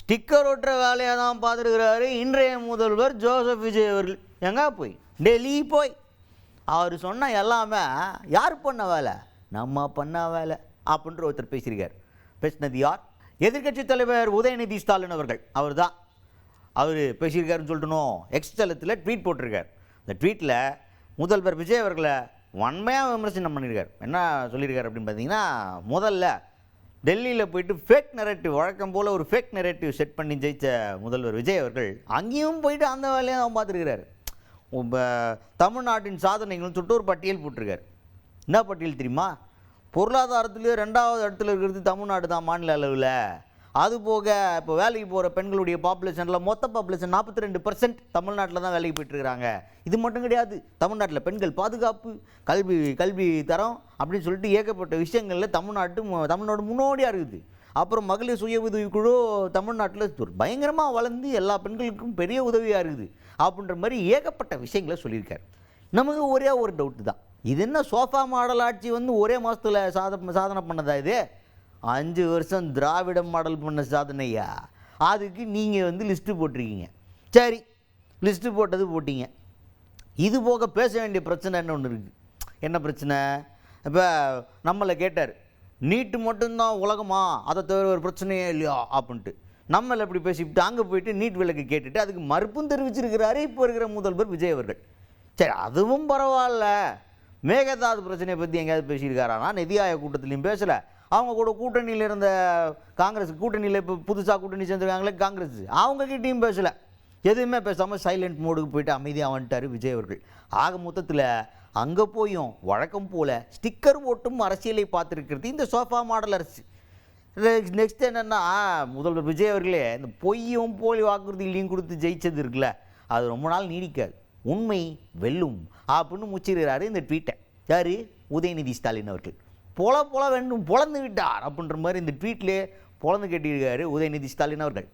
Sticker ஒட்டுற வேலையாக தான் பார்த்துருக்கிறாரு இன்றைய முதல்வர் ஜோசப் விஜய் அவர்கள். எங்கே போய் டெல்லி போய் அவர் சொன்ன எல்லாமே யார் பண்ண வேலை? நம்ம பண்ண வேலை அப்படின்ற ஒருத்தர் பேசியிருக்கார். பேசினது யார்? எதிர்க்கட்சி தலைவர் உதயநிதி ஸ்டாலின் அவர்கள். அவர் பேசியிருக்காருன்னு சொல்லிட்டணும். எக்ஸ் தளத்தில் ட்வீட் போட்டிருக்கார். இந்த ட்வீட்டில் முதல்வர் விஜய் அவர்களை வன்மையாக விமர்சனம் பண்ணியிருக்கார். என்ன சொல்லியிருக்கார் அப்படின்னு பார்த்தீங்கன்னா, முதல்ல டெல்லியில் போயிட்டு ஃபேக் நெரேட்டிவ், வழக்கம் போல் ஒரு ஃபேக் நெரேட்டிவ் செட் பண்ணி ஜெயித்த முதல்வர் விஜய் அவர்கள் அங்கேயும் போயிட்டு அந்த வேலையை தான் பார்த்துருக்கிறார். இப்போ தமிழ்நாட்டின் சாதனைகள்னு சொல்லிட்டு ஒரு பட்டியல் போட்டிருக்கார். என்ன பட்டியல் தெரியுமா? பொருளாதாரத்துலேயே 2வது இடத்துல இருக்கிறது தமிழ்நாடு தான் மாநில அளவில். அதுபோக இப்போ வேலைக்கு போகிற பெண்களுடைய பாப்புலேஷனில் மொத்த பாப்புலேஷன் 42% தமிழ்நாட்டில் தான் வேலைக்கு போய்ட்டுருக்கிறாங்க. இது மட்டும் கிடையாது, தமிழ்நாட்டில் பெண்கள் பாதுகாப்பு, கல்வி தரம் அப்படின்னு சொல்லிட்டு ஏகப்பட்ட விஷயங்களில் தமிழ்நாடு முன்னோடியாக இருக்குது. அப்புறம் மகளிர் சுய உதவி குழு தமிழ்நாட்டில் பயங்கரமாக வளர்ந்து எல்லா பெண்களுக்கும் பெரிய உதவியாக இருக்குது அப்படின்ற மாதிரி ஏகப்பட்ட விஷயங்களை சொல்லியிருக்காரு. நமக்கு ஒரே ஒரு டவுட்டு தான், இது என்ன சோஃபா மாடல் ஆட்சி ஒரே மாதத்தில் சாதனை பண்ணதா? இது 5 வருஷம் திராவிட மாடல் பண்ண சாதனையா? அதுக்கு நீங்கள் லிஸ்ட்டு போட்டிருக்கீங்க. சரி, லிஸ்ட்டு போட்டீங்க. இது போக பேச வேண்டிய பிரச்சனை என்ன ஒன்று இருக்குது. என்ன பிரச்சனை? இப்போ நம்மளை கேட்டார், நீட்டு மட்டும்தான் உலகமா, அதை தவிர ஒரு பிரச்சனையே இல்லையா அப்படின்ட்டு. நம்மளை எப்படி பேசிவிட்டு அங்கே போயிட்டு நீட் விலக்கு கேட்டுட்டு அதுக்கு மறுப்பும் தெரிவிச்சிருக்கிறாரு இப்போ இருக்கிற முதல்வர் விஜய் அவர்கள். சரி, அதுவும் பரவாயில்ல. மேகதாது பிரச்சனையை பற்றி எங்கேயாவது பேசியிருக்காரானா? நிதி ஆயோக் கூட்டத்திலையும் பேசலை. அவங்க கூட கூட்டணியில் இருந்த காங்கிரஸ், கூட்டணியில் இப்போ புதுசாக கூட்டணி சேர்ந்துருக்காங்களே காங்கிரஸ், அவங்கக்கிட்டையும் பேசலை. எதுவுமே பேசாமல் சைலண்ட் மோடுக்கு போயிட்டு அமைதியாக வந்துட்டார் விஜய் அவர்கள். ஆக மொத்தத்தில் அங்கே போயும் வழக்கம் போல் ஸ்டிக்கர் ஓட்டும் அரசியலை பார்த்துருக்கிறது இந்த சோஃபா மாடல் அரசு. நெக்ஸ்ட் என்னென்னா, முதல்வர் விஜய் அவர்களே இந்த பொய்யும் போலி வாக்குறுதிகளையும் கொடுத்து ஜெயிச்சது இருக்குல்ல, அது ரொம்ப நாள் நீடிக்காது. உண்மை வெல்லும் அப்படின்னு முச்சிருக்கிறாரு இந்த ட்வீட்டை. யார்? உதயநிதி ஸ்டாலின் அவர்கள். பொல வேண்டும், பொழந்து விட்டார் அப்படின்ற மாதிரி இந்த ட்வீட்லேயே பொழந்து கட்டியிருக்காரு உதயநிதி ஸ்டாலின் அவர்கள்.